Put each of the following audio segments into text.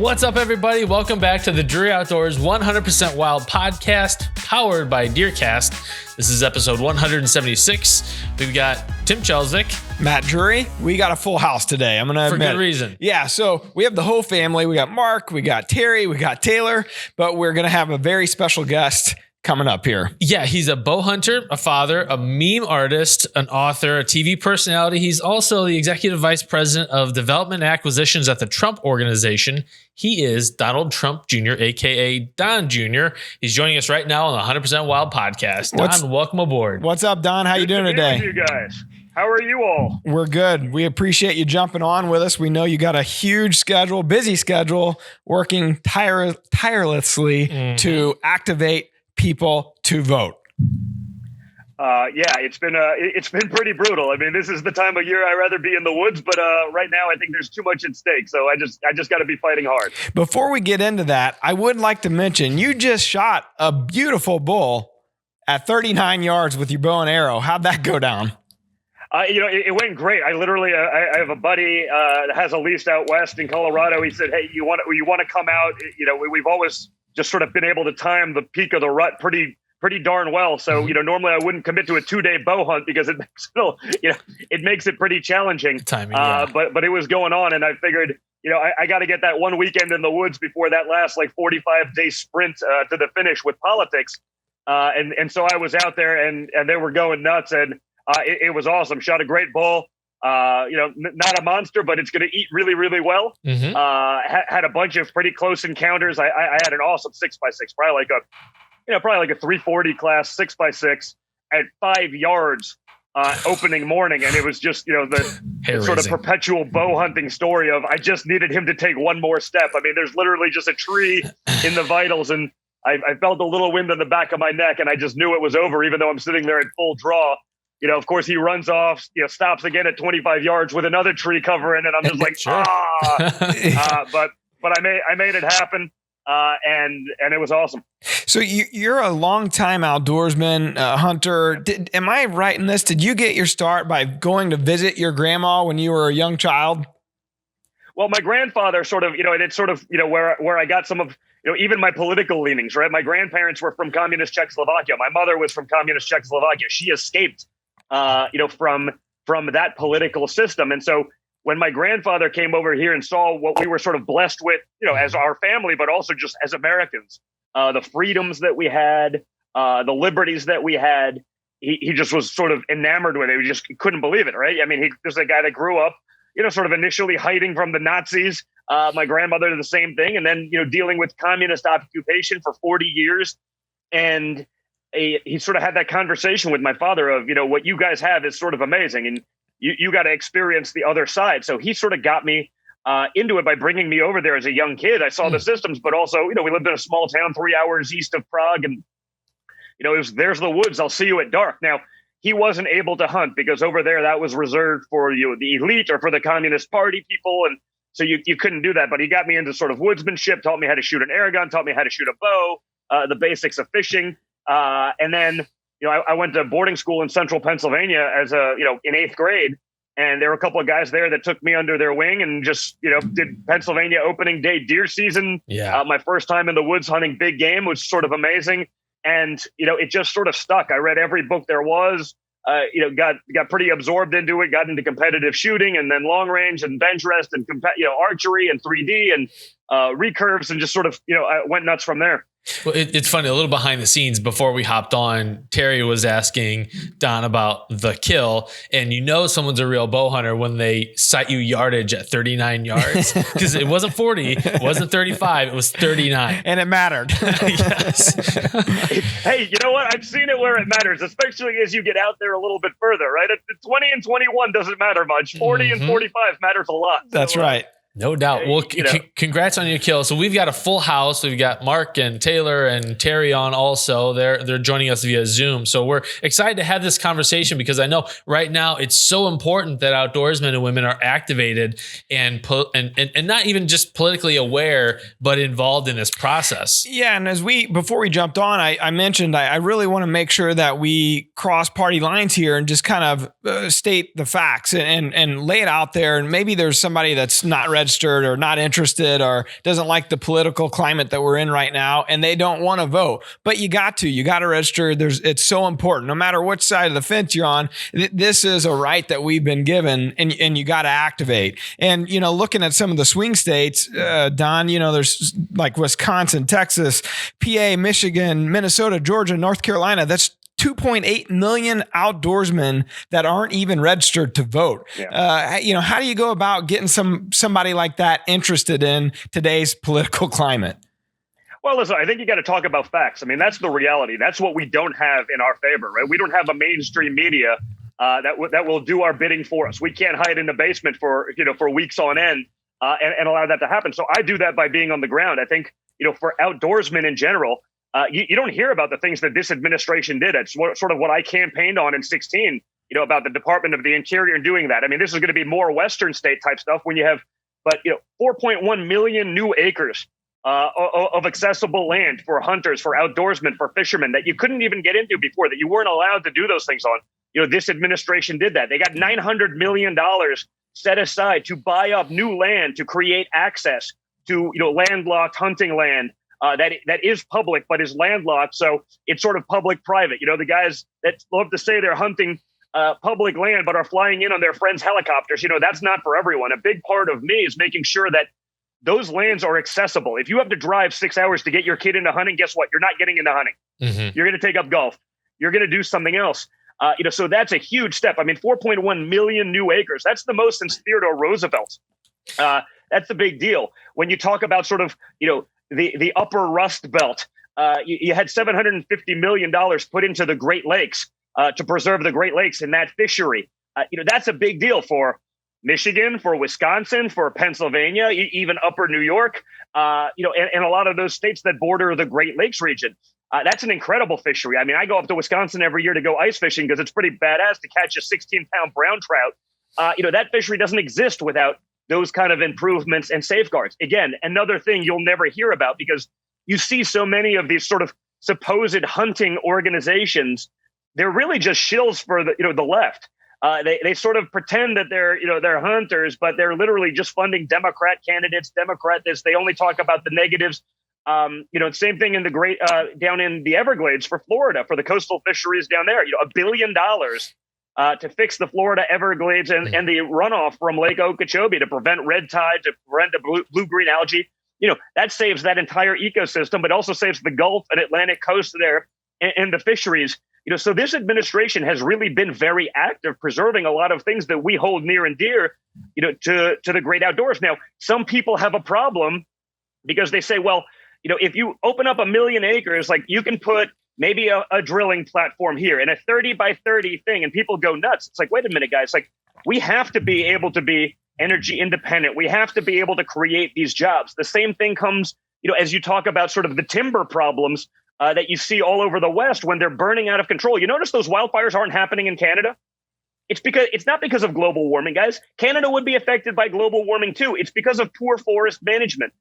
What's up, everybody? Welcome back to the Drury Outdoors 100% Wild podcast, powered by DeerCast. This is episode 176. We've got Tim Chelsvik, Matt Drury. We got a full house today. I'm going to admit. For good reason. Yeah, so we have the whole family. We got Mark, we got Terry, we got Taylor, but we're going to have a very special guest coming up here. Yeah, he's a bow hunter, a father, a meme artist, an author, a TV personality. He's also the executive vice president of development and acquisitions at the Trump Organization. He is Donald Trump Jr., aka Don Jr. He's joining us right now on the 100% Wild podcast. Don, welcome aboard. What's up, Don? How you doing today? You guys, how are you all? We're good. We appreciate you jumping on with us. We know you got a huge schedule, busy schedule, working tirelessly to activate people to vote. Yeah, it's been pretty brutal. I mean, this is the time of year I'd rather be in the woods, but right now I think there's too much at stake. So I just got to be fighting hard. Before we get into that, I would like to mention you just shot a beautiful bull at 39 yards with your bow and arrow. How'd that go down? It went great. I literally, I have a buddy that has a lease out west in Colorado. He said, "Hey, you want to come out?" You know, we've always just sort of been able to time the peak of the rut pretty darn well. So, normally I wouldn't commit to a 2-day bow hunt because it makes it pretty challenging. Timing, yeah. But it was going on, and I figured, I got to get that one weekend in the woods before that last 45-day sprint to the finish with politics. And so I was out there, and they were going nuts, and it was awesome. Shot a great bull. Not a monster, but it's going to eat really, really well. Mm-hmm. Had a bunch of pretty close encounters. I had an awesome 6x6, probably like a 340 class 6x6 at 5 yards opening morning. And it was just, the sort of perpetual bow hunting story of I just needed him to take one more step. I mean, there's literally just a tree in the vitals, and I felt a little wind in the back of my neck, and I just knew it was over, even though I'm sitting there at full draw. Of course, he runs off, stops again at 25 yards with another tree cover in it. I'm just like, Sure. But I made it happen, and it was awesome. So you're a longtime outdoorsman, hunter. Am I right in this? Did you get your start by going to visit your grandma when you were a young child? Well, my grandfather sort of, it's sort of, where I got some of, even my political leanings, right? My grandparents were from communist Czechoslovakia. My mother was from communist Czechoslovakia. She escaped from that political system. And so when my grandfather came over here and saw what we were sort of blessed with, as our family, but also just as Americans, the freedoms that we had, the liberties that we had, he just was sort of enamored with it. He just couldn't believe it, right? I mean, he's a guy that grew up, sort of initially hiding from the Nazis. My grandmother did the same thing. And then, dealing with communist occupation for 40 years. And he sort of had that conversation with my father of, what you guys have is sort of amazing, and you got to experience the other side. So he sort of got me into it by bringing me over there as a young kid. I saw the systems, but also, we lived in a small town 3 hours east of Prague, and, there's the woods. I'll see you at dark. Now, he wasn't able to hunt because over there that was reserved for the elite or for the Communist Party people. And so you couldn't do that, but he got me into sort of woodsmanship, taught me how to shoot an air gun, taught me how to shoot a bow, the basics of fishing. And then, I went to boarding school in central Pennsylvania as in 8th grade. And there were a couple of guys there that took me under their wing and just, did Pennsylvania opening day deer season. Yeah. My first time in the woods hunting big game was sort of amazing. And, it just sort of stuck. I read every book there was, got pretty absorbed into it, got into competitive shooting and then long range and bench rest and, archery and 3D and recurves and just sort of, I went nuts from there. Well, it's funny, a little behind the scenes before we hopped on, Terry was asking Don about the kill, and someone's a real bow hunter when they cite you yardage at 39 yards, because it wasn't 40, it wasn't 35, it was 39. And it mattered. Yes. Hey, you know what? I've seen it where it matters, especially as you get out there a little bit further, right? 20 and 21 doesn't matter much. 40 and 45 matters a lot. That's right. No doubt. Well, congrats on your kill. So we've got a full house. We've got Mark and Taylor and Terry on also. They're joining us via Zoom. So we're excited to have this conversation because I know right now it's so important that outdoorsmen and women are activated and not even just politically aware, but involved in this process. Yeah. And before we jumped on, I mentioned I really want to make sure that we cross party lines here and just kind of state the facts and lay it out there. And maybe there's somebody that's not ready registered or not interested or doesn't like the political climate that we're in right now, and they don't want to vote. But you got to register. It's so important. No matter which side of the fence you're on, this is a right that we've been given, and you got to activate. And, looking at some of the swing states, Don, there's like Wisconsin, Texas, PA, Michigan, Minnesota, Georgia, North Carolina. That's 2.8 million outdoorsmen that aren't even registered to vote. Yeah. How do you go about getting somebody like that interested in today's political climate? Well, listen, I think you got to talk about facts. I mean, that's the reality. That's what we don't have in our favor, right? We don't have a mainstream media that will do our bidding for us. We can't hide in the basement for weeks on end and allow that to happen. So I do that by being on the ground. I think, for outdoorsmen in general, you don't hear about the things that this administration did. It's sort of what I campaigned on in 2016, about the Department of the Interior doing that. I mean, this is going to be more Western state type stuff when you have, 4.1 million new acres of accessible land for hunters, for outdoorsmen, for fishermen that you couldn't even get into before, that you weren't allowed to do those things on. This administration did that. They got $900 million set aside to buy up new land, to create access to, landlocked hunting land. That is public, but is landlocked. So it's sort of public-private. The guys that love to say they're hunting public land, but are flying in on their friends' helicopters. That's not for everyone. A big part of me is making sure that those lands are accessible. If you have to drive 6 hours to get your kid into hunting, guess what? You're not getting into hunting. Mm-hmm. You're going to take up golf. You're going to do something else. So that's a huge step. I mean, 4.1 million new acres. That's the most since Theodore Roosevelt. That's the big deal. When you talk about sort of, the upper Rust Belt, you had $750 million put into the Great Lakes to preserve the Great Lakes in that fishery. That's a big deal for Michigan, for Wisconsin, for Pennsylvania, even upper New York, and a lot of those states that border the Great Lakes region. That's an incredible fishery. I mean, I go up to Wisconsin every year to go ice fishing because it's pretty badass to catch a 16-pound brown trout. That fishery doesn't exist without those kind of improvements and safeguards. Again, another thing you'll never hear about because you see so many of these sort of supposed hunting organizations. They're really just shills for the left. They sort of pretend that they're hunters, but they're literally just funding Democrat candidates, Democrat this. They only talk about the negatives. Same thing in the great down in the Everglades for Florida, for the coastal fisheries down there. $1 billion to fix the Florida Everglades and the runoff from Lake Okeechobee to prevent red tide, to prevent the blue-green algae. That saves that entire ecosystem, but also saves the Gulf and Atlantic coast there and the fisheries. So this administration has really been very active preserving a lot of things that we hold near and dear, to the great outdoors. Now, some people have a problem because they say, well, if you open up 1 million acres, like you can put maybe a drilling platform here and a 30 by 30 thing, and people go nuts. It's like, wait a minute, guys, like we have to be able to be energy independent. We have to be able to create these jobs. The same thing comes, as you talk about sort of the timber problems that you see all over the West when they're burning out of control. You notice those wildfires aren't happening in Canada? It's not because of global warming, guys. Canada would be affected by global warming too. It's because of poor forest management.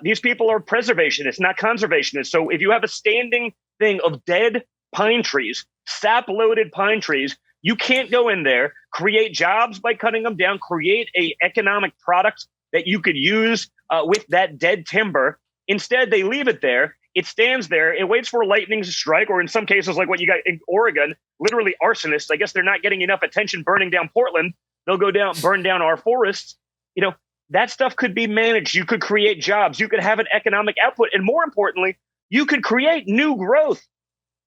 These people are preservationists, not conservationists. So if you have a standing thing of dead pine trees, sap-loaded pine trees, you can't go in there, create jobs by cutting them down, create a economic product that you could use with that dead timber. Instead, they leave it there. It stands there. It waits for lightning to strike, or in some cases, like what you got in Oregon, literally arsonists. I guess they're not getting enough attention burning down Portland. They'll go down, burn down our forests. That stuff could be managed. You could create jobs. You could have an economic output. And more importantly, you could create new growth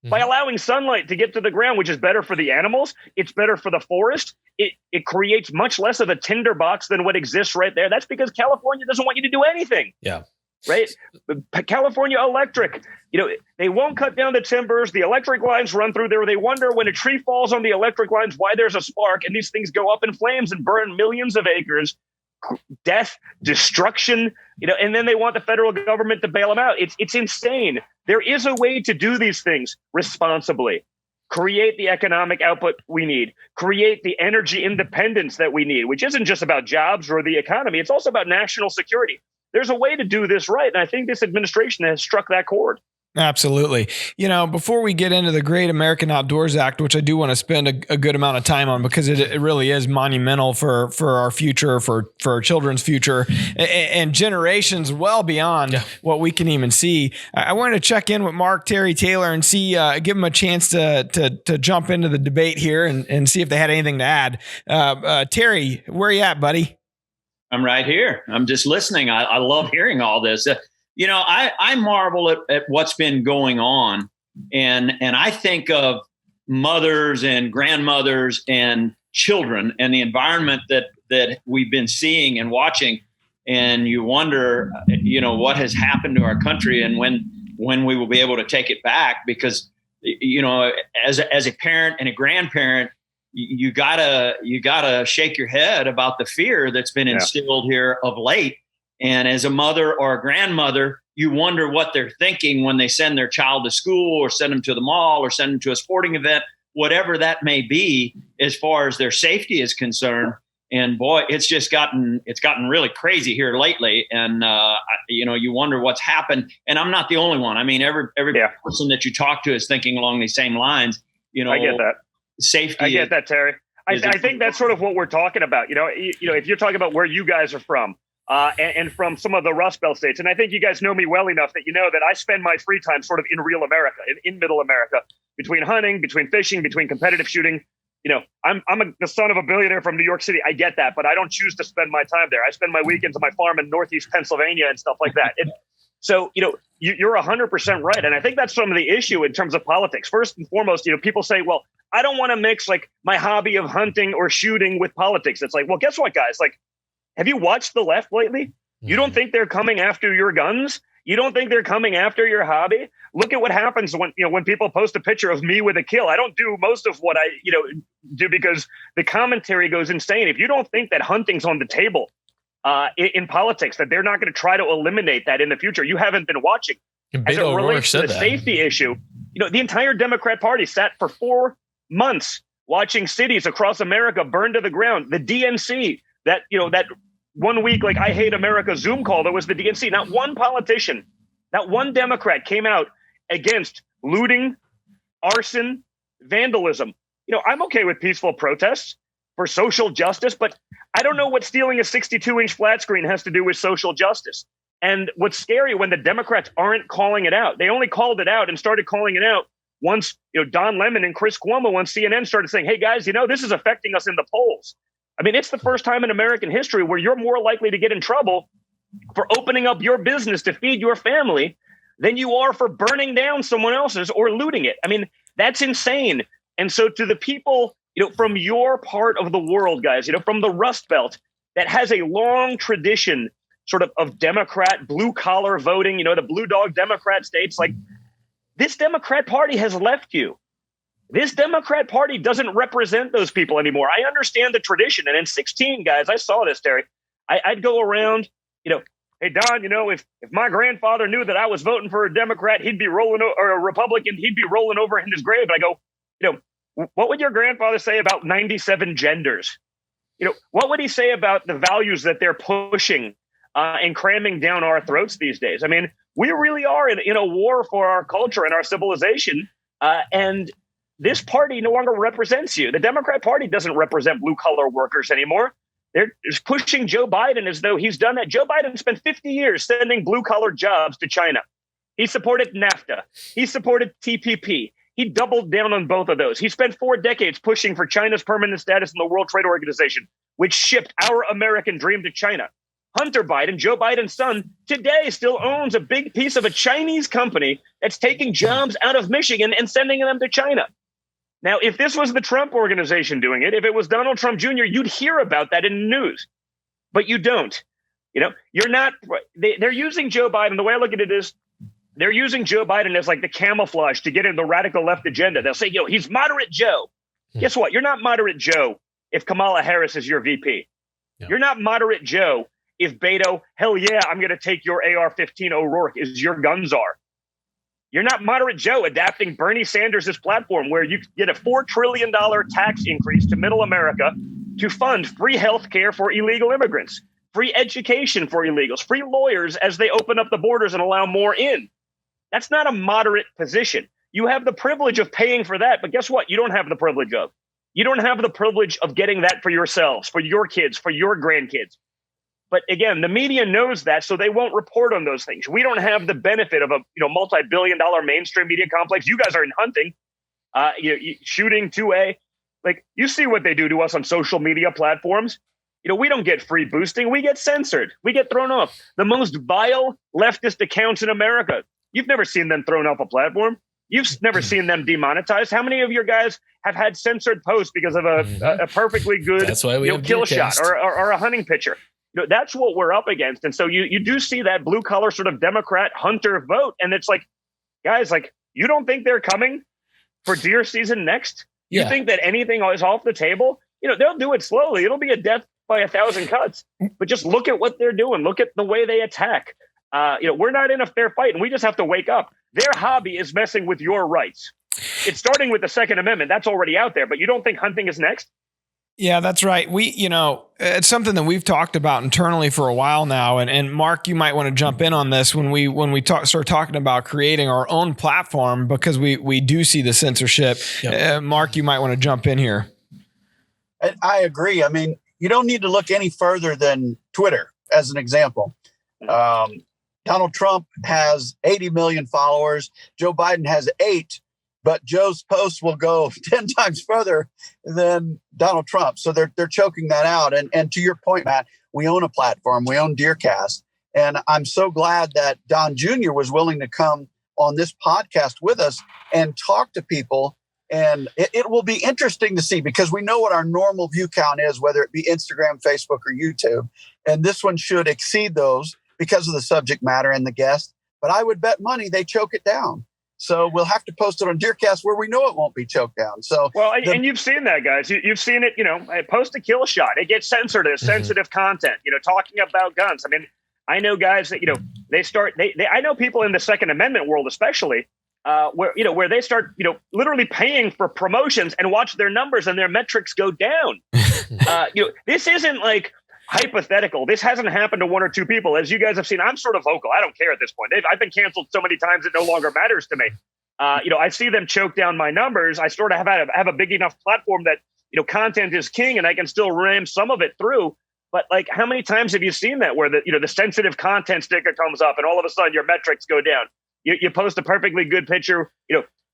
by allowing sunlight to get to the ground, which is better for the animals. It's better for the forest. It creates much less of a tinderbox than what exists right there. That's because California doesn't want you to do anything. Yeah. Right? California Electric, they won't cut down the timbers. The electric lines run through there. They wonder when a tree falls on the electric lines why there's a spark, and these things go up in flames and burn millions of acres. Death, destruction, and then they want the federal government to bail them out. It's insane. There is a way to do these things responsibly. Create the economic output we need. Create the energy independence that we need, which isn't just about jobs or the economy. It's also about national security. There's a way to do this right, and I think this administration has struck that chord. Absolutely. Before we get into the Great American Outdoors Act, which I do want to spend a good amount of time on because it really is monumental for our future, for our children's future and generations well beyond what we can even see. I wanted to check in with Mark, Terry, Taylor and see, give them a chance to jump into the debate here and see if they had anything to add. Terry, where are you at, buddy? I'm right here. I'm just listening. I love hearing all this. I marvel at what's been going on, and I think of mothers and grandmothers and children and the environment that we've been seeing and watching, and you wonder, what has happened to our country and when we will be able to take it back. Because, as a parent and a grandparent, you gotta shake your head about the fear that's been instilled here of late. And as a mother or a grandmother, you wonder what they're thinking when they send their child to school or send them to the mall or send them to a sporting event, whatever that may be, as far as their safety is concerned. And boy, it's gotten really crazy here lately. And, you wonder what's happened. And I'm not the only one. I mean, every person that you talk to is thinking along these same lines. I get that. Safety. I get that, Terry. I think that's sort of what we're talking about. If you're talking about where you guys are from, and from some of the Rust Belt states. And I think you guys know me well enough that you know that I spend my free time sort of in real America, in middle America, between hunting, between fishing, between competitive shooting. I'm the son of a billionaire from New York City. I get that, but I don't choose to spend my time there. I spend my weekends on my farm in Northeast Pennsylvania and stuff like that. So, you're 100% right. And I think that's some of the issue in terms of politics. First and foremost, people say, well, I don't want to mix like my hobby of hunting or shooting with politics. It's like, well, guess what, guys? Like, have you watched the left lately? You don't think they're coming after your guns? You don't think they're coming after your hobby? Look at what happens when people post a picture of me with a kill. I don't do most of what I do because the commentary goes insane. If you don't think that hunting's on the table in politics, that they're not going to try to eliminate that in the future, you haven't been watching. As it relates to the safety issue, the entire Democrat Party sat for 4 months watching cities across America burn to the ground. The DNC. That 1 week, like I Hate America Zoom call, that was the DNC. Not one politician, not one Democrat came out against looting, arson, vandalism. I'm okay with peaceful protests for social justice, but I don't know what stealing a 62-inch flat screen has to do with social justice. And what's scary when the Democrats aren't calling it out, they only called it out and started calling it out once, Don Lemon and Chris Cuomo on CNN started saying, hey guys, this is affecting us in the polls. I mean, it's the first time in American history where you're more likely to get in trouble for opening up your business to feed your family than you are for burning down someone else's or looting it. I mean, that's insane. And so to the people, from your part of the world, guys, from the Rust Belt that has a long tradition sort of Democrat blue collar voting, the blue dog Democrat states, like this Democrat Party has left you. This Democrat Party doesn't represent those people anymore. I understand the tradition. And in 2016, guys, I saw this, Terry. I'd go around, hey, Don, if my grandfather knew that I was voting for a Democrat, he'd be or a Republican, he'd be rolling over in his grave. And I go, what would your grandfather say about 97 genders? What would he say about the values that they're pushing and cramming down our throats these days? I mean, we really are in a war for our culture and our civilization. And this party no longer represents you. The Democrat Party doesn't represent blue-collar workers anymore. They're just pushing Joe Biden as though he's done that. Joe Biden spent 50 years sending blue-collar jobs to China. He supported NAFTA. He supported TPP. He doubled down on both of those. He spent 4 decades pushing for China's permanent status in the World Trade Organization, which shipped our American dream to China. Hunter Biden, Joe Biden's son, today still owns a big piece of a Chinese company that's taking jobs out of Michigan and sending them to China. Now, if this was the Trump organization doing it, if it was Donald Trump Jr., you'd hear about that in the news. But you don't. You're not. They're using Joe Biden. The way I look at it is they're using Joe Biden as like the camouflage to get in the radical left agenda. They'll say, he's moderate Joe. Guess what? You're not moderate Joe if Kamala Harris is your VP. Yeah. You're not moderate Joe if Beto, hell yeah, I'm going to take your AR-15 O'Rourke as your gun czar. You're not moderate Joe adapting Bernie Sanders' platform where you get a $4 trillion tax increase to middle America to fund free health care for illegal immigrants, free education for illegals, free lawyers as they open up the borders and allow more in. That's not a moderate position. You have the privilege of paying for that, but guess what? You don't have the privilege of. You don't have the privilege of getting that for yourselves, for your kids, for your grandkids. But again, the media knows that, so they won't report on those things. We don't have the benefit of a multi-billion-dollar mainstream media complex. You guys are in hunting, shooting 2A. Like, you see what they do to us on social media platforms. We don't get free boosting. We get censored. We get thrown off. The most vile leftist accounts in America. You've never seen them thrown off a platform. You've never seen them demonetized. How many of your guys have had censored posts because of a perfectly good That's why we have kill DeerCast. shot or a hunting picture? That's what we're up against. And so you do see that blue collar sort of Democrat hunter vote. And it's like, guys, like, you don't think they're coming for deer season next? You think that anything is off the table? They'll do it slowly. It'll be a death by 1,000 cuts. But just look at what they're doing. Look at the way they attack. We're not in a fair fight, and we just have to wake up. Their hobby is messing with your rights. It's starting with the Second Amendment. That's already out there. But you don't think hunting is next? Yeah, that's right. It's something that we've talked about internally for a while now. And Mark, you might want to jump in on this when we start talking about creating our own platform, because we do see the censorship. Yep. Mark, you might want to jump in here. I agree. I mean, you don't need to look any further than Twitter as an example. Donald Trump has 80 million followers. Joe Biden has 8. But Joe's posts will go 10 times further than Donald Trump. So they're choking that out. And to your point, Matt, we own a platform. We own DeerCast. And I'm so glad that Don Jr. was willing to come on this podcast with us and talk to people. And it will be interesting to see, because we know what our normal view count is, whether it be Instagram, Facebook, or YouTube. And this one should exceed those because of the subject matter and the guest. But I would bet money they choke it down. So we'll have to post it on DeerCast where we know it won't be choked down. So and you've seen that, guys. You've seen it. Post a kill shot. It gets censored as sensitive content. Talking about guns. I mean, I know guys that they start. I know people in the Second Amendment world, especially where they start literally paying for promotions and watch their numbers and their metrics go down. This isn't like hypothetical. This hasn't happened to one or two people. As you guys have seen, I'm sort of vocal. I don't care at this point. I've been canceled so many times it no longer matters to me. I see them choke down my numbers. I sort of have a big enough platform that content is king, and I can still ram some of it through. But like, how many times have you seen that where the sensitive content sticker comes up and all of a sudden your metrics go down? You post a perfectly good picture,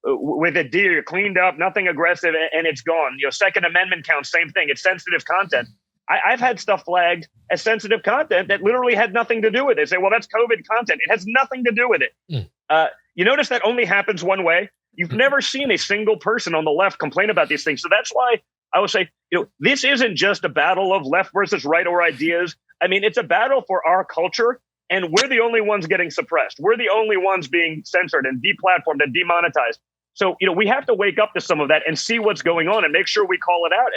with a deer, cleaned up, nothing aggressive, and it's gone. Second Amendment counts, same thing. It's sensitive content. I've had stuff flagged as sensitive content that literally had nothing to do with it. They say, well, that's COVID content. It has nothing to do with it. You notice that only happens one way. You've never seen a single person on the left complain about these things. So that's why I would say, this isn't just a battle of left versus right or ideas. I mean, it's a battle for our culture, and we're the only ones getting suppressed. We're the only ones being censored and deplatformed and demonetized. So, we have to wake up to some of that and see what's going on and make sure we call it out.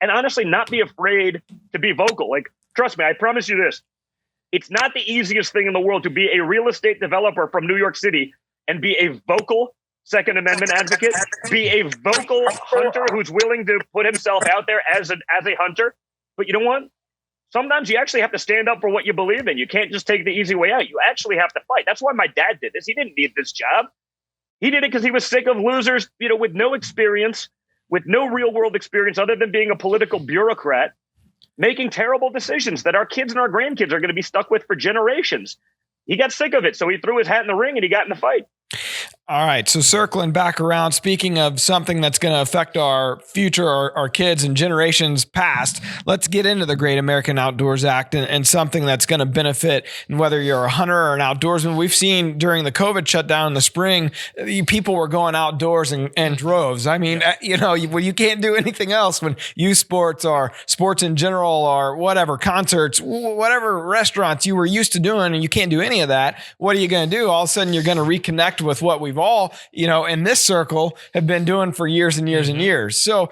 And honestly, not be afraid to be vocal. Like, trust me, I promise you this. It's not the easiest thing in the world to be a real estate developer from New York City and be a vocal Second Amendment advocate, be a vocal hunter who's willing to put himself out there as a hunter. But you know what? Sometimes you actually have to stand up for what you believe in. You can't just take the easy way out. You actually have to fight. That's why my dad did this. He didn't need this job. He did it because he was sick of losers, with no experience, with no real world experience other than being a political bureaucrat, making terrible decisions that our kids and our grandkids are going to be stuck with for generations. He got sick of it, so he threw his hat in the ring and he got in the fight. All right. So circling back around, speaking of something that's going to affect our future, our kids and generations past, let's get into the Great American Outdoors Act and something that's going to benefit. And whether you're a hunter or an outdoorsman, we've seen during the COVID shutdown in the spring, people were going outdoors in droves. I mean, you can't do anything else when youth sports or sports in general or whatever, concerts, whatever restaurants you were used to doing, and you can't do any of that. What are you going to do? All of a sudden, you're going to reconnect with what we've all, in this circle have been doing for years and years and years. So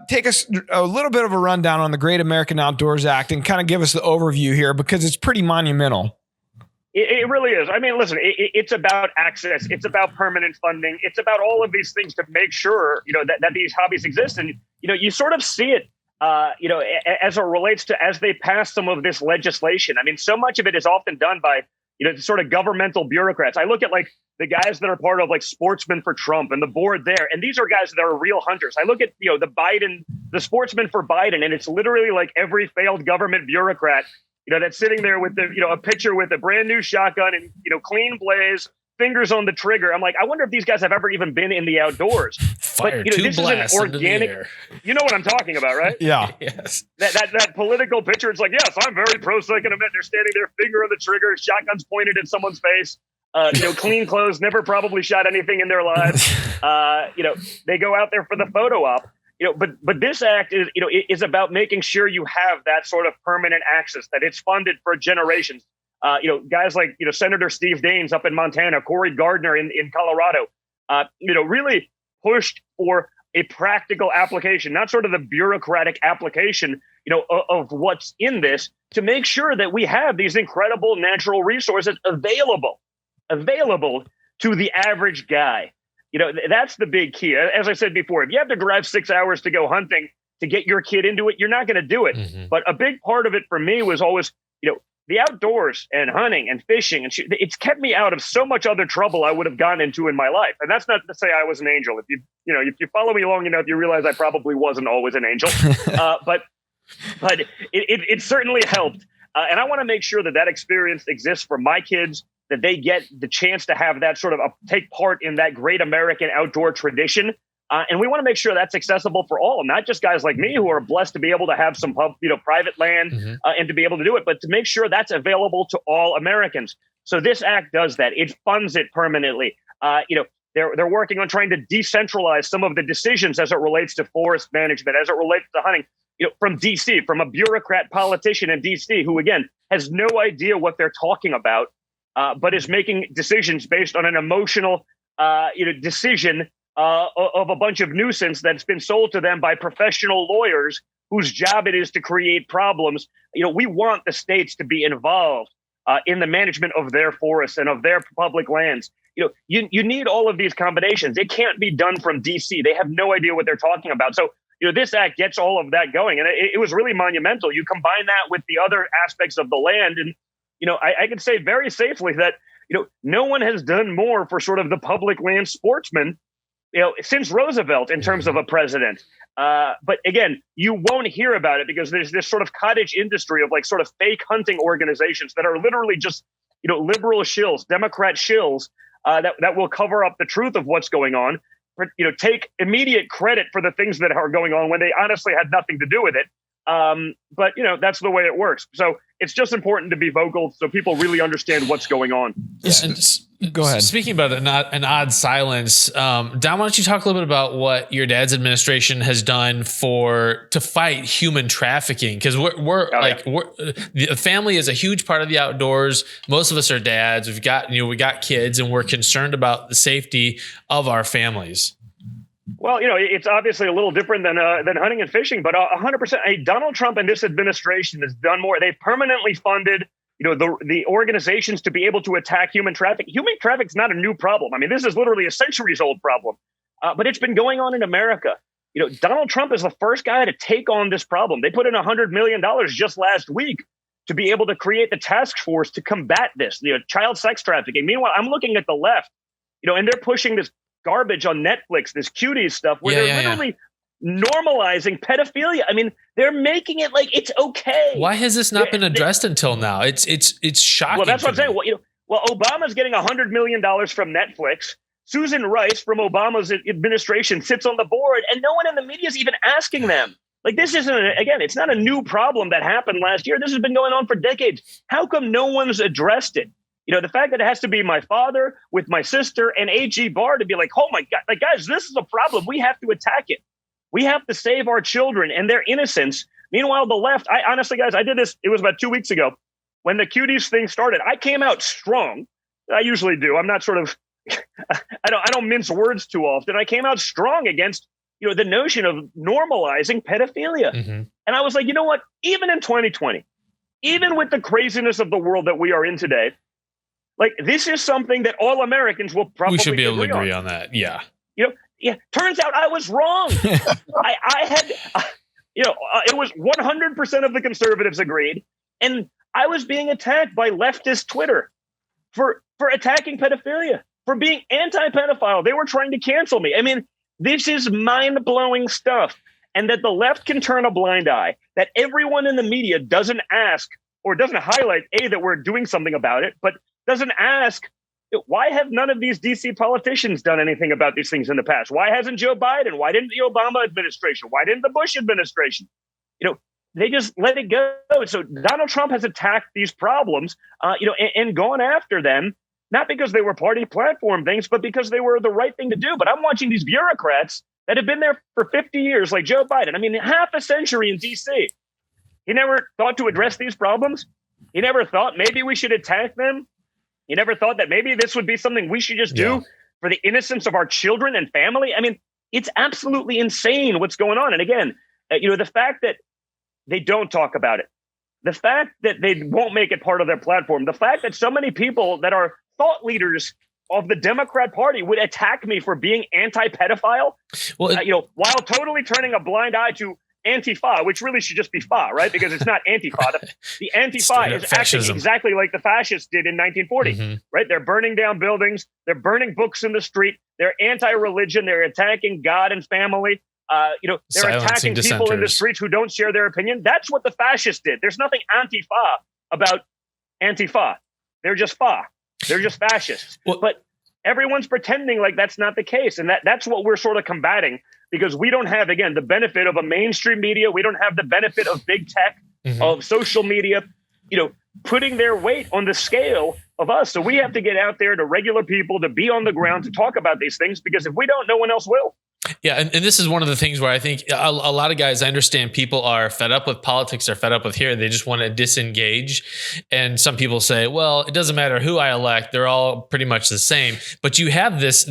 take us a little bit of a rundown on the Great American Outdoors Act and kind of give us the overview here, because it's pretty monumental. It really is. I mean, listen, it's about access. It's about permanent funding. It's about all of these things to make sure, that these hobbies exist. And, you sort of see it, as it relates to as they pass some of this legislation. I mean, so much of it is often done by sort of governmental bureaucrats. I look at like the guys that are part of like Sportsmen for Trump and the board there, and these are guys that are real hunters. I look at the Sportsmen for Biden, and it's literally like every failed government bureaucrat, that's sitting there with a picture with a brand new shotgun and clean blaze, fingers on the trigger. I'm like, I wonder if these guys have ever even been in the outdoors. Fire but this is an organic. You know what I'm talking about, right? Yeah. Yes. That political picture. It's like, yes, I'm very pro Second Amendment. They're standing there, finger on the trigger, shotguns pointed at someone's face. Clean clothes, never probably shot anything in their lives. They go out there for the photo op. But this act is about making sure you have that sort of permanent access, that it's funded for generations. Guys like, Senator Steve Daines up in Montana, Cory Gardner in Colorado, really pushed for a practical application, not sort of the bureaucratic application, of what's in this, to make sure that we have these incredible natural resources available to the average guy. That's the big key. As I said before, if you have to drive 6 hours to go hunting to get your kid into it, you're not going to do it. Mm-hmm. But a big part of it for me was always, the outdoors and hunting and fishing, and it's kept me out of so much other trouble I would have gotten into in my life. And that's not to say I was an angel. If you follow me long enough, you realize I probably wasn't always an angel. But it certainly helped. And I want to make sure that experience exists for my kids, that they get the chance to have that sort of take part in that great American outdoor tradition. And we want to make sure that's accessible for all, not just guys like me who are blessed to be able to have some private land and to be able to do it, but to make sure that's available to all Americans. So this act does that. It funds it permanently. They're working on trying to decentralize some of the decisions as it relates to forest management, as it relates to hunting, from DC, from a bureaucrat politician in DC who, again, has no idea what they're talking about, but is making decisions based on an emotional, decision of a bunch of nuisance that's been sold to them by professional lawyers whose job it is to create problems. We want the states to be involved in the management of their forests and of their public lands. You need all of these combinations. It can't be done from DC. They have no idea what they're talking about. So, this act gets all of that going, and it was really monumental. You combine that with the other aspects of the land, and I can say very safely that no one has done more for sort of the public land sportsmen since Roosevelt in terms of a president. But again, you won't hear about it because there's this sort of cottage industry of like sort of fake hunting organizations that are literally just, liberal shills, Democrat shills that will cover up the truth of what's going on, take immediate credit for the things that are going on when they honestly had nothing to do with it. But that's the way it works. So it's just important to be vocal so people really understand what's going on. Go ahead. Speaking about an odd silence, Don, why don't you talk a little bit about what your dad's administration has done to fight human trafficking? Because the family is a huge part of the outdoors. Most of us are dads. We got kids, and we're concerned about the safety of our families. Well, it's obviously a little different than hunting and fishing, but 100%. Donald Trump and this administration has done more. They've permanently funded, the organizations to be able to attack human trafficking. Human trafficking is not a new problem. I mean, this is literally a centuries-old problem, but it's been going on in America. Donald Trump is the first guy to take on this problem. They put in $100 million just last week to be able to create the task force to combat this, child sex trafficking. Meanwhile, I'm looking at the left, and they're pushing this garbage on Netflix, this cuties stuff where they're literally normalizing pedophilia. I mean, they're making it like it's okay. Why has this not been addressed until now? It's shocking. Well, that's what I'm saying. Well, Obama's getting $100 million from Netflix. Susan Rice from Obama's administration sits on the board, and no one in the media is even asking them. Like, this isn't, it's not a new problem that happened last year. This has been going on for decades. How come no one's addressed it? The fact that it has to be my father with my sister and A.G. Barr to be like, oh my God, like, guys, this is a problem. We have to attack it. We have to save our children and their innocence. Meanwhile, the left, I honestly, guys, I did this. It was about 2 weeks ago when the cuties thing started. I came out strong. I usually do. I'm not sort of, I don't mince words too often. I came out strong against, the notion of normalizing pedophilia. Mm-hmm. And I was like, you know what? Even in 2020, even with the craziness of the world that we are in today, like, this is something that all Americans will probably We should be able to agree on that. Yeah. Turns out I was wrong. I had, it was 100% of the conservatives agreed. And I was being attacked by leftist Twitter. for attacking pedophilia, for being anti-pedophile. They were trying to cancel me. I mean, this is mind-blowing stuff. And that the left can turn a blind eye, that everyone in the media doesn't ask or doesn't highlight, that we're doing something about it, but doesn't ask, why have none of these DC politicians done anything about these things in the past? Why hasn't Joe Biden? Why didn't the Obama administration? Why didn't the Bush administration? They just let it go. So Donald Trump has attacked these problems, and gone after them, not because they were party platform things, but because they were the right thing to do. But I'm watching these bureaucrats that have been there for 50 years, like Joe Biden. I mean, half a century in DC. He never thought to address these problems. He never thought maybe we should attack them. He never thought that maybe this would be something we should just do for the innocence of our children and family. I mean, it's absolutely insane what's going on. And again, the fact that they don't talk about it, the fact that they won't make it part of their platform, the fact that so many people that are thought leaders of the Democrat Party would attack me for being anti-pedophile, while totally turning a blind eye to Antifa, which really should just be FA, right? Because it's not Antifa. The Antifa is acting exactly like the fascists did in 1940, right? They're burning down buildings. They're burning books in the street. They're anti-religion. They're attacking God and family. They're attacking people in the streets who don't share their opinion. That's what the fascists did. There's nothing Antifa about Antifa. They're just FA. They're just fascists. But everyone's pretending like that's not the case. And that's what we're sort of combating, because we don't have, again, the benefit of a mainstream media. We don't have the benefit of big tech, of social media, putting their weight on the scale of us. So we have to get out there to regular people, to be on the ground, to talk about these things, because if we don't, no one else will. Yeah. And this is one of the things where I think a lot of guys, I understand people are fed up with politics, they're fed up with here. They just want to disengage. And some people say, well, it doesn't matter who I elect. They're all pretty much the same. But you have these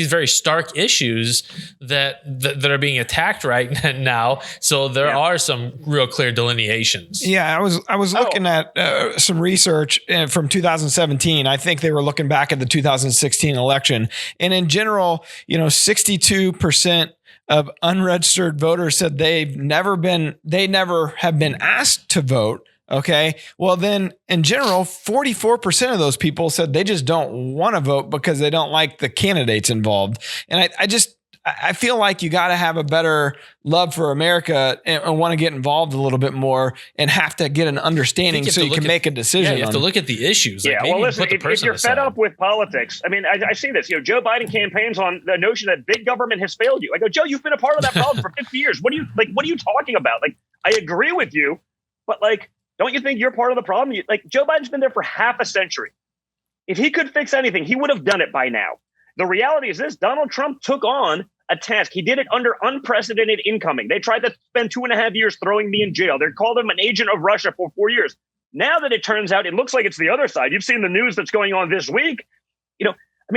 very stark issues that are being attacked right now. So there are some real clear delineations. Yeah. I was looking at some research from 2017. I think they were looking back at the 2016 election. And in general, 62% of unregistered voters said they never have been asked to vote. Okay. Well, then in general, 44% of those people said they just don't want to vote because they don't like the candidates involved. And I feel like you got to have a better love for America and want to get involved a little bit more and have to get an understanding so you can make a decision. You have to look at the issues. Well, listen, if you're fed up with politics, I mean, I see this, Joe Biden campaigns on the notion that big government has failed you. I go, Joe, you've been a part of that problem for 50 years. What are you talking about? Like, I agree with you, but don't you think you're part of the problem? Joe Biden's been there for half a century. If he could fix anything, he would have done it by now. The reality is this: Donald Trump took on a task. He did it under unprecedented incoming. They tried to spend 2.5 years throwing me in jail. They called him an agent of Russia for 4 years. Now that it turns out, it looks like it's the other side. You've seen the news that's going on this week.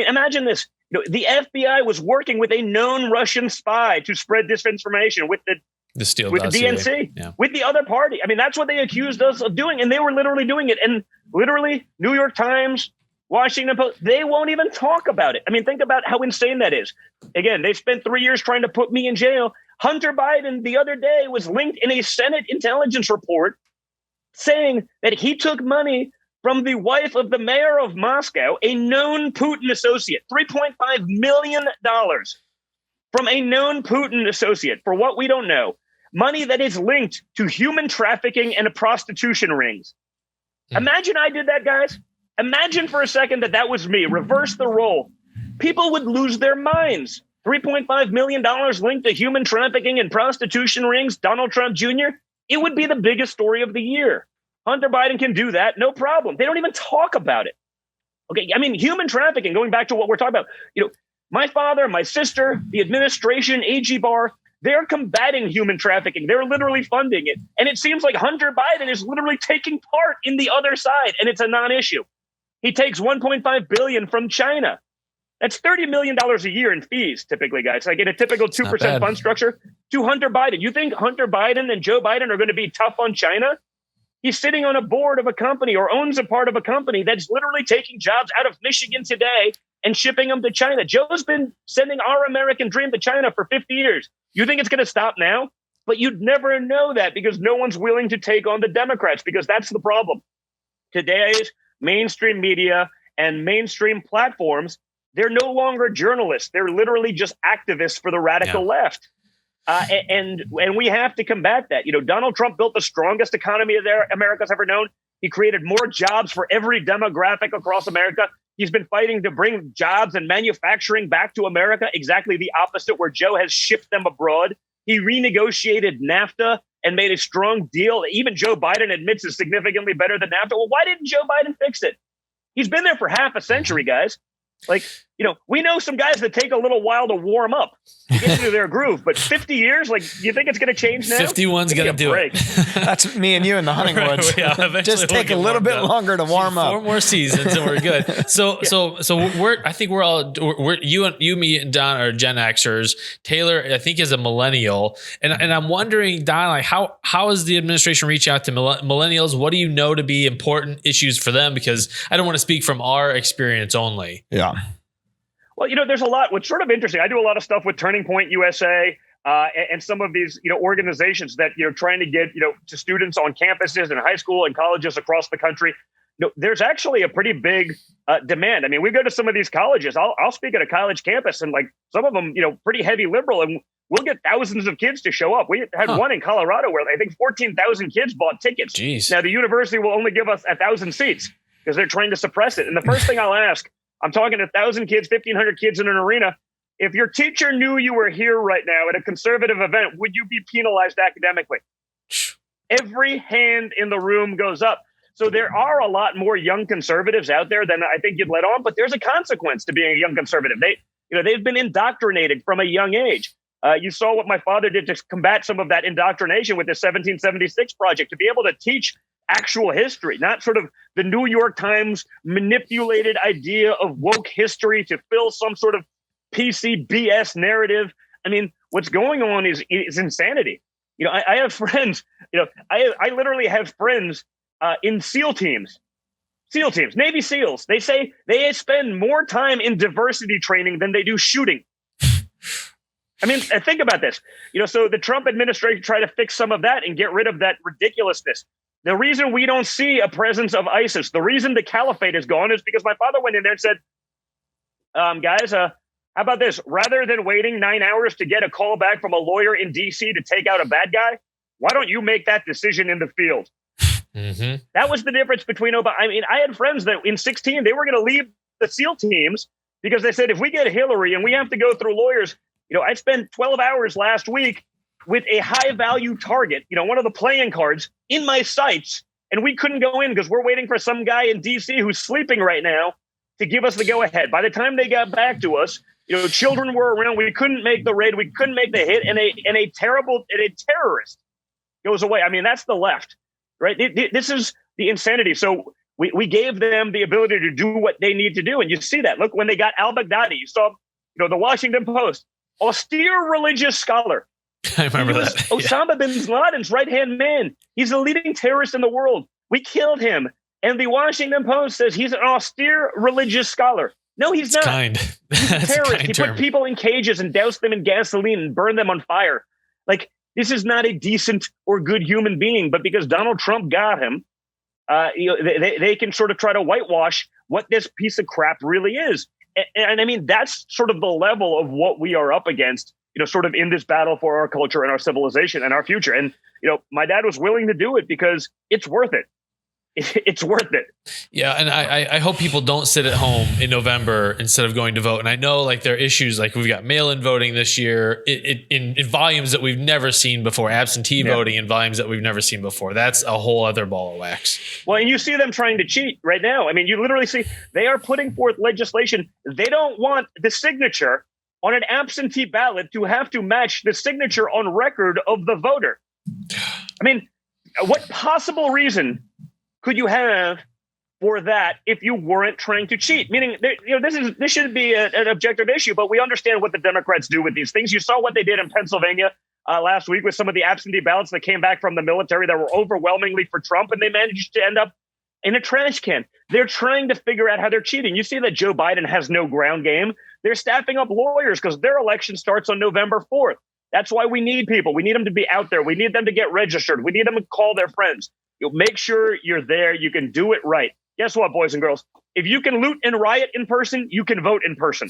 Imagine this. The FBI was working with a known Russian spy to spread disinformation with the DNC, with the other party. I mean, that's what they accused us of doing. And they were literally doing it. And literally, New York Times, Washington Post, they won't even talk about it. I mean, think about how insane that is. Again, they spent 3 years trying to put me in jail. Hunter Biden the other day was linked in a Senate intelligence report saying that he took money from the wife of the mayor of Moscow, a known Putin associate, $3.5 million from a known Putin associate. For what we don't know, money that is linked to human trafficking and prostitution rings. Imagine I did that, guys. Imagine for a second that was me. Reverse the role. People would lose their minds. $3.5 million linked to human trafficking and prostitution rings, Donald Trump Jr. It would be the biggest story of the year. Hunter Biden can do that, no problem. They don't even talk about it. Okay, I mean, human trafficking, going back to what we're talking about, my father, my sister, the administration, AG Barr, they're combating human trafficking. They're literally funding it. And it seems like Hunter Biden is literally taking part in the other side, and it's a non-issue. He takes $1.5 billion from China. That's $30 million a year in fees, typically, guys. Like in a typical 2% fund structure to Hunter Biden. You think Hunter Biden and Joe Biden are going to be tough on China? He's sitting on a board of a company or owns a part of a company that's literally taking jobs out of Michigan today and shipping them to China. Joe's been sending our American dream to China for 50 years. You think it's going to stop now? But you'd never know that because no one's willing to take on the Democrats, because that's the problem. Today's mainstream media and mainstream platforms, they're no longer journalists. They're literally just activists for the radical left. And we have to combat that. Donald Trump built the strongest economy America's ever known. He created more jobs for every demographic across America. He's been fighting to bring jobs and manufacturing back to America, exactly the opposite, where Joe has shipped them abroad. He renegotiated NAFTA and made a strong deal. Even Joe Biden admits is significantly better than NAFTA. Well, why didn't Joe Biden fix it? He's been there for half a century, guys. We know some guys that take a little while to warm up, to get into their groove, but 50 years, you think it's going to change now? 51's going to do it. That's me and you in the hunting woods. Just take a little bit longer to warm up. 4 more seasons and we're good. So we're you, me, and Don are Gen Xers. Taylor, I think, is a millennial, and I'm wondering, Don, how is the administration reaching out to millennials? What do you know to be important issues for them? Because I don't want to speak from our experience only. Yeah. Well, there's a lot. What's sort of interesting, I do a lot of stuff with Turning Point USA and some of these, organizations that, trying to get, to students on campuses and high school and colleges across the country. There's actually a pretty big demand. I mean, we go to some of these colleges. I'll speak at a college campus, and some of them, pretty heavy liberal, and we'll get thousands of kids to show up. We had one in Colorado where I think 14,000 kids bought tickets. Jeez. Now the university will only give us 1,000 seats because they're trying to suppress it. And the first thing I'll ask, I'm talking 1,000 kids, 1,500 kids in an arena. If your teacher knew you were here right now at a conservative event, would you be penalized academically? Every hand in the room goes up. So there are a lot more young conservatives out there than I think you'd let on, but there's a consequence to being a young conservative. They've been indoctrinated from a young age. You saw what my father did to combat some of that indoctrination with the 1776 project, to be able to teach actual history, not sort of the New York Times manipulated idea of woke history to fill some sort of PC BS narrative. I mean, what's going on is insanity. I have friends, I literally have friends in SEAL teams, Navy SEALs. They say they spend more time in diversity training than they do shooting. I mean, think about this. So the Trump administration tried to fix some of that and get rid of that ridiculousness. The reason we don't see a presence of ISIS, the reason the caliphate is gone, is because my father went in there and said, guys, how about this? Rather than waiting 9 hours to get a call back from a lawyer in D.C. to take out a bad guy, why don't you make that decision in the field? Mm-hmm. That was the difference between Obama. I mean, I had friends that in 2016, they were going to leave the SEAL teams because they said, if we get Hillary and we have to go through lawyers, I spent 12 hours last week with a high value target, one of the playing cards in my sights, and we couldn't go in because we're waiting for some guy in DC who's sleeping right now to give us the go ahead. By the time they got back to us, children were around. We couldn't make the raid. We couldn't make the hit, and a terrorist goes away. I mean, that's the left, right? This is the insanity. So we gave them the ability to do what they need to do. And you see that. Look, when they got al-Baghdadi, you saw, the Washington Post, austere religious scholar. I remember that. Osama bin Laden's right-hand man. He's the leading terrorist in the world. We killed him. And the Washington Post says he's an austere religious scholar. No, he's not. Kind. He's a terrorist. He put people in cages and doused them in gasoline and burned them on fire. This is not a decent or good human being. But because Donald Trump got him, they can sort of try to whitewash what this piece of crap really is. And I mean, that's sort of the level of what we are up against, sort of in this battle for our culture and our civilization and our future. And, my dad was willing to do it because it's worth it. It's worth it. Yeah. And I hope people don't sit at home in November instead of going to vote. And I know there are issues, we've got mail-in voting this year in volumes that we've never seen before, absentee voting in volumes that we've never seen before. That's a whole other ball of wax. Well, and you see them trying to cheat right now. I mean, you literally see they are putting forth legislation. They don't want the signature on an absentee ballot to have to match the signature on record of the voter. I mean, what possible reason could you have for that if you weren't trying to cheat? Meaning, this should be an objective issue, but we understand what the Democrats do with these things. You saw what they did in Pennsylvania last week with some of the absentee ballots that came back from the military that were overwhelmingly for Trump, and they managed to end up in a trash can. They're trying to figure out how they're cheating. You see that Joe Biden has no ground game. They're staffing up lawyers because their election starts on November 4th. That's why we need people. We need them to be out there. We need them to get registered. We need them to call their friends. Make sure you're there. You can do it right. Guess what, boys and girls? if you can loot and riot in person, you can vote in person.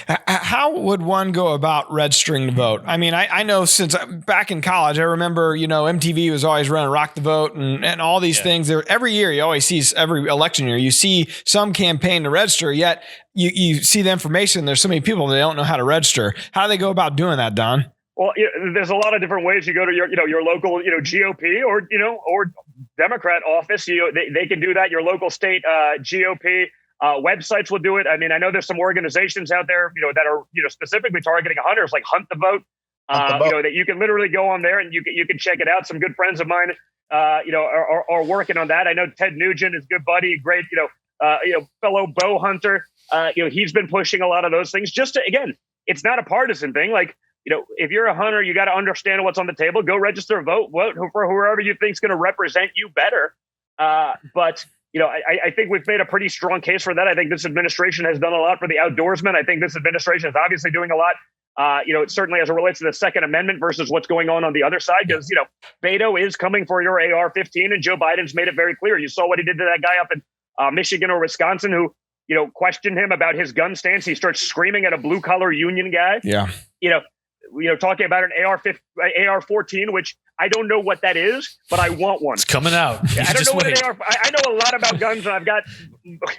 How would one go about registering to vote? I mean, I know since back in college, I remember, MTV was always running Rock the Vote and all these things. Every year, you always see, every election year, you see some campaign to register, yet you see the information. There's so many people that don't know how to register. How do they go about doing that, Don? Well, there's a lot of different ways. You go to your local, GOP or Democrat office. They can do that. Your local state GOP websites will do it. I mean, I know there's some organizations out there, that are specifically targeting hunters, like Hunt the Vote. That you can literally go on there and you can check it out. Some good friends of mine, are working on that. I know Ted Nugent is a good buddy, great, fellow bow hunter. He's been pushing a lot of those things. Just to, again, it's not a partisan thing. Like, if you're a hunter, you got to understand what's on the table. Go register, vote for whoever you think is going to represent you better. But I think we've made a pretty strong case for that. I think this administration has done a lot for the outdoorsmen. I think this administration is obviously doing a lot. Certainly as it relates to the Second Amendment versus what's going on the other side, because Beto is coming for your AR-15, and Joe Biden's made it very clear. You saw what he did to that guy up in Michigan or Wisconsin who questioned him about his gun stance. He starts screaming at a blue collar union guy. Yeah. Talking about an AR-14, which I don't know what that is, but I want one. It's coming out. I don't know what an AR. I know a lot about guns, and I've got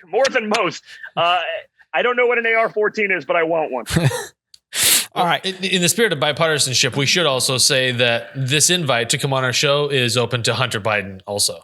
more than most. I don't know what an AR-14 is, but I want one. All right. In the spirit of bipartisanship, we should also say that this invite to come on our show is open to Hunter Biden also.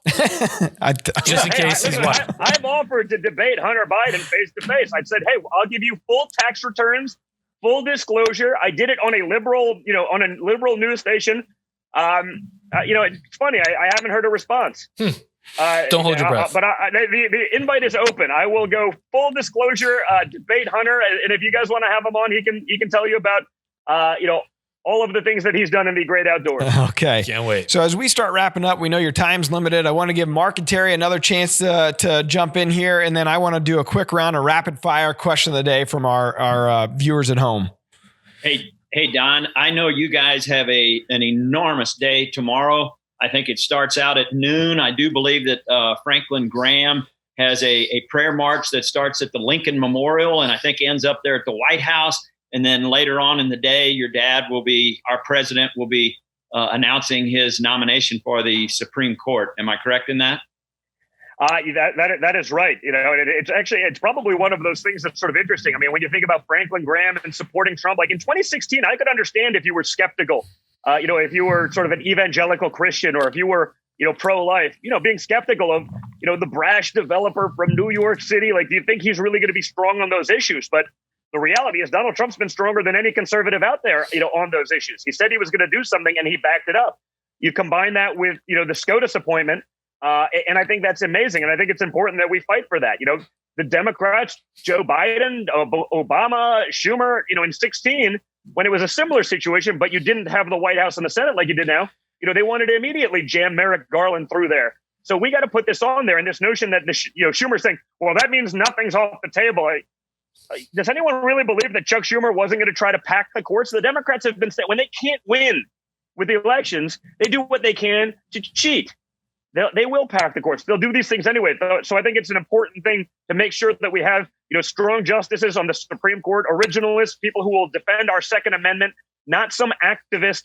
Just in case he's watching. I've offered to debate Hunter Biden face to face. I said, hey, I'll give you full tax returns, full disclosure. I did it on a liberal news station. It's funny. I haven't heard a response. Don't hold your breath. But the invite is open. I will go full disclosure, debate Hunter. And if you guys want to have him on, he can tell you about, all of the things that he's done in the great outdoors. Okay. Can't wait. So as we start wrapping up, we know your time's limited. I want to give Mark and Terry another chance to jump in here. And then I want to do a quick round of rapid fire question of the day from our viewers at home. Hey, Don, I know you guys have an enormous day tomorrow. I think it starts out at noon. I do believe that Franklin Graham has a prayer march that starts at the Lincoln Memorial and I think ends up there at the White House. And then later on in the day, your dad our president will be announcing his nomination for the Supreme Court. Am I correct in that? That is right. It's probably one of those things that's sort of interesting. I mean, when you think about Franklin Graham and supporting Trump, like in 2016, I could understand if you were skeptical, if you were sort of an evangelical Christian, or if you were, pro-life, being skeptical of, the brash developer from New York City. Like, do you think he's really going to be strong on those issues? But the reality is Donald Trump's been stronger than any conservative out there, on those issues. He said he was going to do something and he backed it up. You combine that with, the SCOTUS appointment. And I think that's amazing. And I think it's important that we fight for that. The Democrats, Joe Biden, Obama, Schumer, in 16, when it was a similar situation, but you didn't have the White House and the Senate like you did now, they wanted to immediately jam Merrick Garland through there. So we got to put this on there. And this notion that, Schumer's saying, well, that means nothing's off the table. Does anyone really believe that Chuck Schumer wasn't going to try to pack the courts? The Democrats have been saying when they can't win with the elections, they do what they can to cheat. They will pack the courts. They'll do these things anyway. So I think it's an important thing to make sure that we have, strong justices on the Supreme Court, originalists, people who will defend our Second Amendment, not some activist,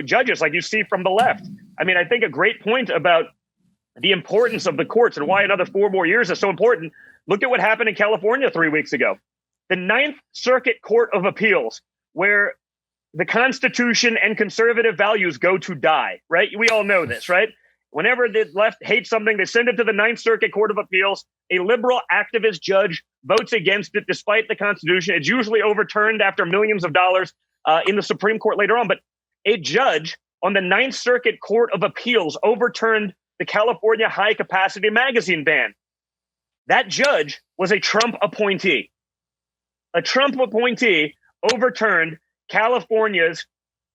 judges like you see from the left. I mean, I think a great point about the importance of the courts and why another 4 more years is so important. Look at what happened in California 3 weeks ago. The Ninth Circuit Court of Appeals, where the Constitution and conservative values go to die, right? We all know this, right? Whenever the left hates something, they send it to the Ninth Circuit Court of Appeals. A liberal activist judge votes against it despite the Constitution. It's usually overturned after millions of dollars in the Supreme Court later on. But a judge on the Ninth Circuit Court of Appeals overturned the California high-capacity magazine ban. That judge was a Trump appointee. A Trump appointee overturned California's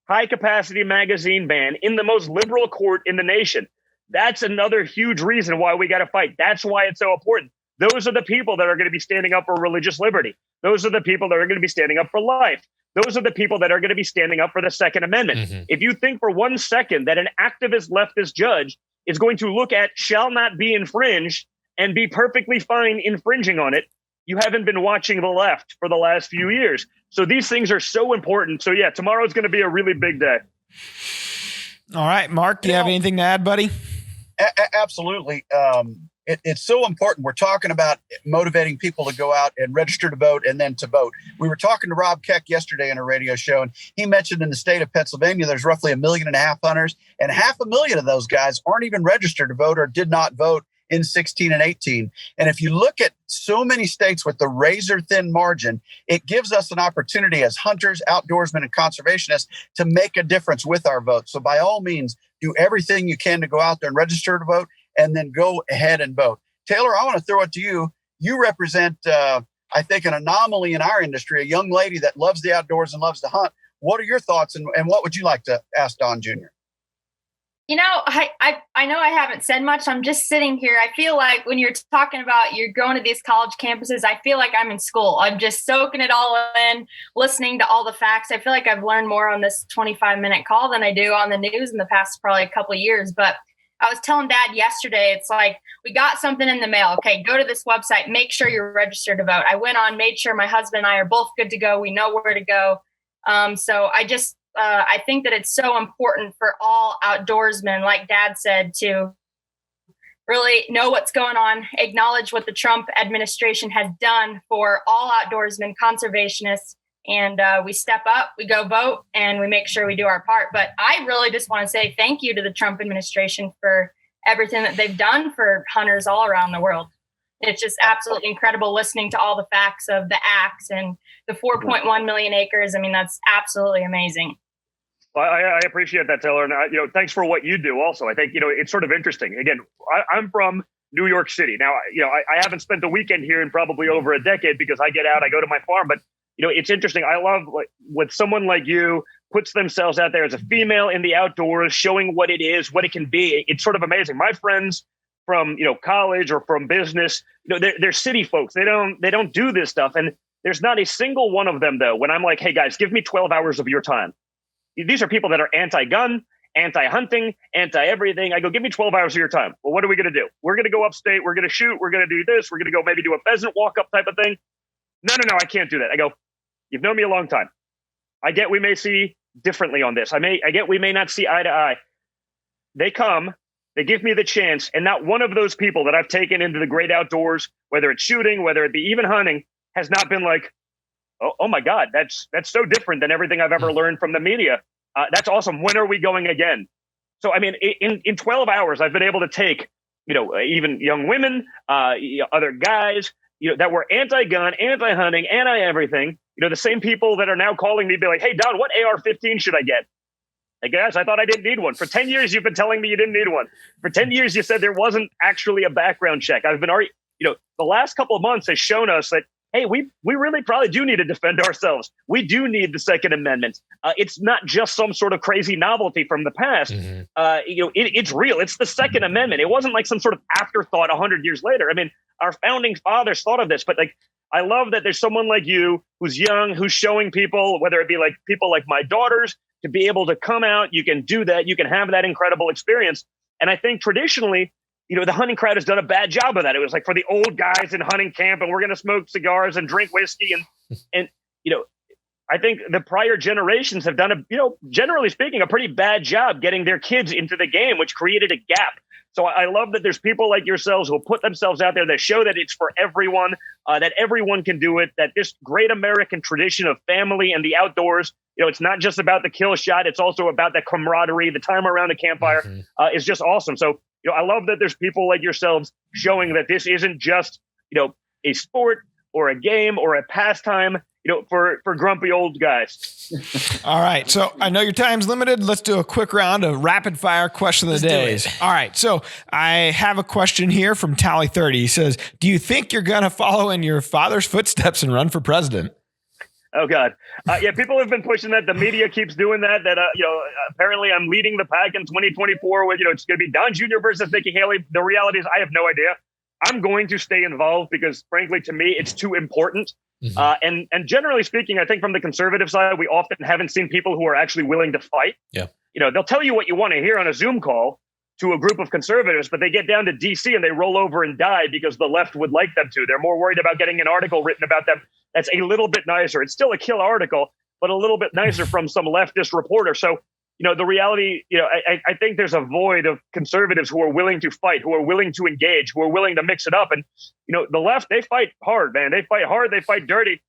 high-capacity magazine ban in the most liberal court in the nation. That's another huge reason why we got to fight. That's why it's so important. Those are the people that are going to be standing up for religious liberty. Those are the people that are going to be standing up for life. Those are the people that are going to be standing up for the Second Amendment. Mm-hmm. If you think for 1 second that an activist leftist judge is going to look at shall not be infringed and be perfectly fine infringing on it, you haven't been watching the left for the last few years. So these things are so important. So yeah, tomorrow's going to be a really big day. All right, Mark, do you have anything to add, buddy? Absolutely. It's so important. We're talking about motivating people to go out and register to vote and then to vote. We were talking to Rob Keck yesterday in a radio show, and he mentioned in the state of Pennsylvania, there's roughly 1.5 million hunters, and 500,000 of those guys aren't even registered to vote or did not vote in 16 and 18. And if you look at so many states with the razor thin margin, it gives us an opportunity as hunters, outdoorsmen, and conservationists to make a difference with our vote. So by all means, do everything you can to go out there and register to vote, and then go ahead and vote. Taylor, I want to throw it to you. You represent, I think, an anomaly in our industry, a young lady that loves the outdoors and loves to hunt. What are your thoughts, and what would you like to ask Don Jr.? You know, I know I haven't said much. I'm just sitting here. I feel like when you're talking about you're going to these college campuses, I feel like I'm in school. I'm just soaking it all in, listening to all the facts. I feel like I've learned more on this 25-minute call than I do on the news in the past probably a couple of years. But I was telling Dad yesterday, it's like, we got something in the mail. Okay, go to this website, make sure you're registered to vote. I went on, made sure my husband and I are both good to go. We know where to go. So I think that it's so important for all outdoorsmen, like Dad said, to really know what's going on, acknowledge what the Trump administration has done for all outdoorsmen, conservationists, and we step up, we go vote, and we make sure we do our part. But I really just want to say thank you to the Trump administration for everything that they've done for hunters all around the world. It's just absolutely incredible listening to all the facts of the acts and the 4.1 million acres. I mean, that's absolutely amazing. Well, I appreciate that, Taylor. And, thanks for what you do also. I think, it's sort of interesting. Again, I'm from New York City. Now, I haven't spent the weekend here in probably over a decade because I get out, I go to my farm. But, it's interesting. I love when someone like you puts themselves out there as a female in the outdoors, showing what it is, what it can be. It's sort of amazing. My friends from, college or from business, they're city folks. They don't do this stuff. And there's not a single one of them, though, when I'm like, hey, guys, give me 12 hours of your time. These are people that are anti-gun, anti-hunting, anti-everything. I go, give me 12 hours of your time. Well, what are we going to do? We're going to go upstate. We're going to shoot. We're going to do this. We're going to go maybe do a pheasant walk-up type of thing. No, I can't do that. I go, you've known me a long time. I get we may see differently on this. I get we may not see eye to eye. They come, they give me the chance, and not one of those people that I've taken into the great outdoors, whether it's shooting, whether it be even hunting, has not been like, oh my God, that's so different than everything I've ever learned from the media. That's awesome. When are we going again? So, I mean, in 12 hours, I've been able to take, even young women, other guys, that were anti-gun, anti-hunting, anti-everything, the same people that are now calling me, be like, hey, Don, what AR-15 should I get? Like, guys, I thought I didn't need one. For 10 years, you've been telling me you didn't need one. For 10 years, you said there wasn't actually a background check. I've been already, the last couple of months has shown us that, hey, we really probably do need to defend ourselves. We do need the Second Amendment. It's not just some sort of crazy novelty from the past. Mm-hmm. It's real. It's the Second Amendment. It wasn't like some sort of afterthought 100 years later. I mean, our founding fathers thought of this, but I love that there's someone like you who's young, who's showing people, whether it be like people like my daughters, to be able to come out. You can do that. You can have that incredible experience. And I think traditionally, the hunting crowd has done a bad job of that. It was like for the old guys in hunting camp, and we're going to smoke cigars and drink whiskey. And I think the prior generations have done generally speaking, a pretty bad job getting their kids into the game, which created a gap. So I love that there's people like yourselves who put themselves out there that show that it's for everyone, that everyone can do it, that this great American tradition of family and the outdoors, it's not just about the kill shot. It's also about the camaraderie, the time around the campfire is just awesome. So, I love that there's people like yourselves showing that this isn't just, a sport or a game or a pastime, for grumpy old guys. All right. So I know your time's limited. Let's do a quick round of rapid fire question of the day. All right. So I have a question here from Tally 30. He says, do you think you're going to follow in your father's footsteps and run for president? Oh, God. Yeah, people have been pushing that. The media keeps doing that, apparently I'm leading the pack in 2024 with, it's going to be Don Jr. versus Nikki Haley. The reality is I have no idea. I'm going to stay involved because, frankly, to me, it's too important. Mm-hmm. And generally speaking, I think from the conservative side, we often haven't seen people who are actually willing to fight. Yeah. They'll tell you what you want to hear on a Zoom call. to a group of conservatives, but they get down to DC and they roll over and die because the left would like them to. They're more worried about getting an article written about them that's a little bit nicer. It's still a kill article, but a little bit nicer from some leftist reporter. So, the reality, I think there's a void of conservatives who are willing to fight, who are willing to engage, who are willing to mix it up. And, the left, they fight hard, man. They fight hard. They fight dirty.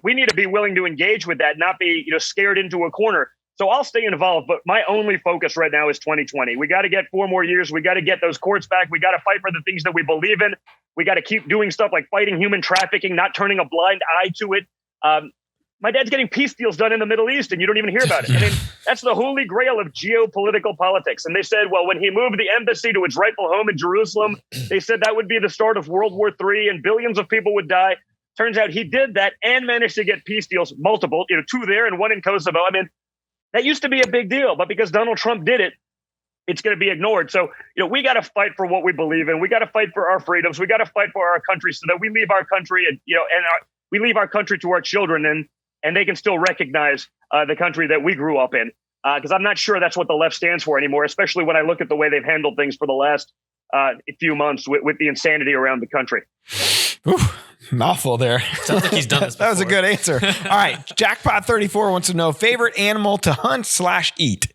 We need to be willing to engage with that, not be, scared into a corner. So I'll stay involved, but my only focus right now is 2020. We got to get 4 more years. We got to get those courts back. We got to fight for the things that we believe in. We got to keep doing stuff like fighting human trafficking, not turning a blind eye to it. My dad's getting peace deals done in the Middle East, and you don't even hear about it. I mean, that's the holy grail of geopolitical politics. And they said, well, when he moved the embassy to its rightful home in Jerusalem, they said that would be the start of World War III and billions of people would die. Turns out he did that and managed to get peace deals, multiple, 2 there and 1 in Kosovo. I mean, that used to be a big deal, but because Donald Trump did it, it's going to be ignored. So, we got to fight for what we believe in. We got to fight for our freedoms. We got to fight for our country so that we leave our country and, we leave our country to our children and they can still recognize the country that we grew up in. Because I'm not sure that's what the left stands for anymore, especially when I look at the way they've handled things for the last few months with the insanity around the country. Ooh, mouthful there. Sounds like he's done this before. That was a good answer. All right. Jackpot 34 wants to know favorite animal to hunt/eat.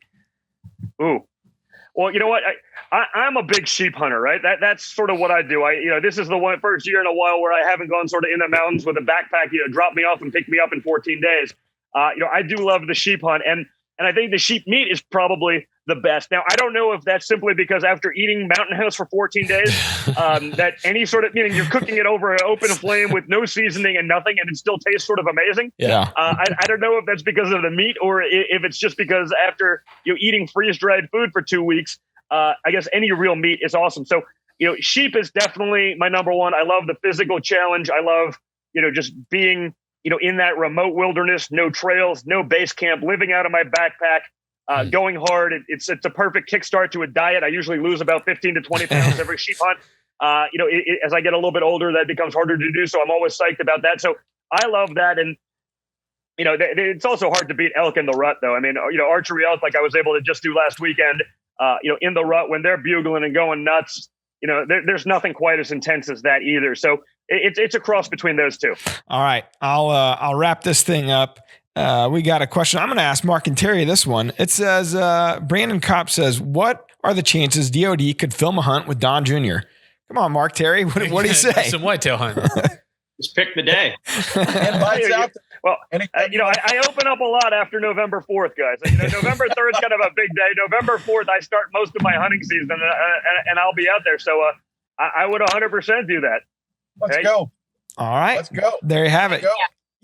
Ooh. Well, you know what? I'm a big sheep hunter, right? That's sort of what I do. This is the first year in a while where I haven't gone sort of in the mountains with a backpack, drop me off and pick me up in 14 days. I do love the sheep hunt. And I think the sheep meat is probably the best. Now, I don't know if that's simply because after eating Mountain House for 14 days, that any sort of, you're cooking it over an open flame with no seasoning and nothing, and it still tastes sort of amazing. Yeah. I don't know if that's because of the meat or if it's just because after eating freeze-dried food for 2 weeks, I guess any real meat is awesome. So, sheep is definitely my number one. I love the physical challenge. I love, just being, in that remote wilderness, no trails, no base camp, living out of my backpack. Going hard. It's a perfect kickstart to a diet. I usually lose about 15 to 20 pounds every sheep hunt. As I get a little bit older, that becomes harder to do. So I'm always psyched about that. So I love that. And, it's also hard to beat elk in the rut, though. I mean, archery elk, like I was able to just do last weekend, in the rut when they're bugling and going nuts, there's nothing quite as intense as that either. So it's a cross between those two. All right. I'll wrap this thing up. We got a question. I'm going to ask Mark and Terry this one. It says, Brandon Kopp says, what are the chances DOD could film a hunt with Don Jr.? Come on, Mark, Terry. What do you say? Some whitetail hunt. Just pick the day. Well, I open up a lot after November 4th, guys. November 3rd is kind of a big day. November 4th, I start most of my hunting season, and I'll be out there. So I would 100% do that. Let's go. All right. Let's go. There you have it.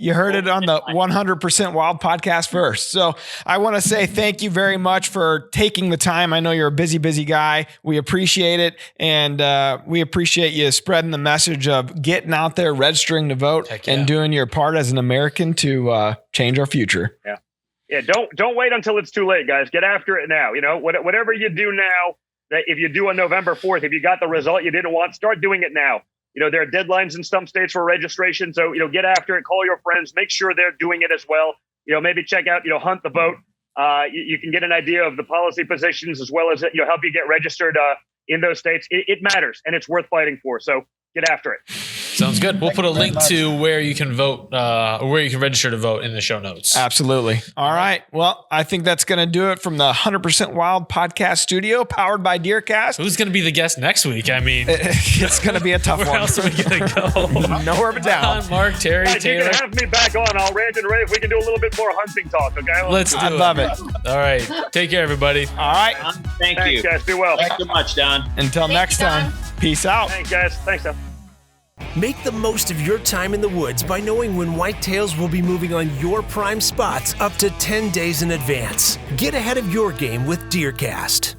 You heard it on the 100% Wild podcast first. So I want to say thank you very much for taking the time. I know you're a busy guy. We appreciate it. And we appreciate you spreading the message of getting out there, registering to vote, and doing your part as an American to change our future. Yeah. Yeah. Don't wait until it's too late, guys. Get after it now. Whatever you do now, that if you do on November 4th, if you got the result you didn't want, start doing it now. There are deadlines in some states for registration. So, get after it, call your friends, make sure they're doing it as well. Maybe check out, Hunt the Vote. You can get an idea of the policy positions as well as, help you get registered in those states. It matters and it's worth fighting for. So get after it. Sounds good. We'll put a link to where you can vote or where you can register to vote in the show notes. Absolutely. All right. Well, I think that's going to do it from the 100% Wild podcast studio powered by DeerCast. Who's going to be the guest next week? I mean, it's going to be a tough one. Where else are we going to go? Nowhere but down. Come on, Mark, Terry, Guys, Taylor. You can have me back on. I'll rant and rave. We can do a little bit more hunting talk. Okay. Let's do it. I love it. All right. Take care, everybody. All right. Thanks, you guys. Be well. Thanks so much, Don. Until next time. Peace out. Thanks, guys. Thanks, Don. Make the most of your time in the woods by knowing when whitetails will be moving on your prime spots up to 10 days in advance. Get ahead of your game with DeerCast.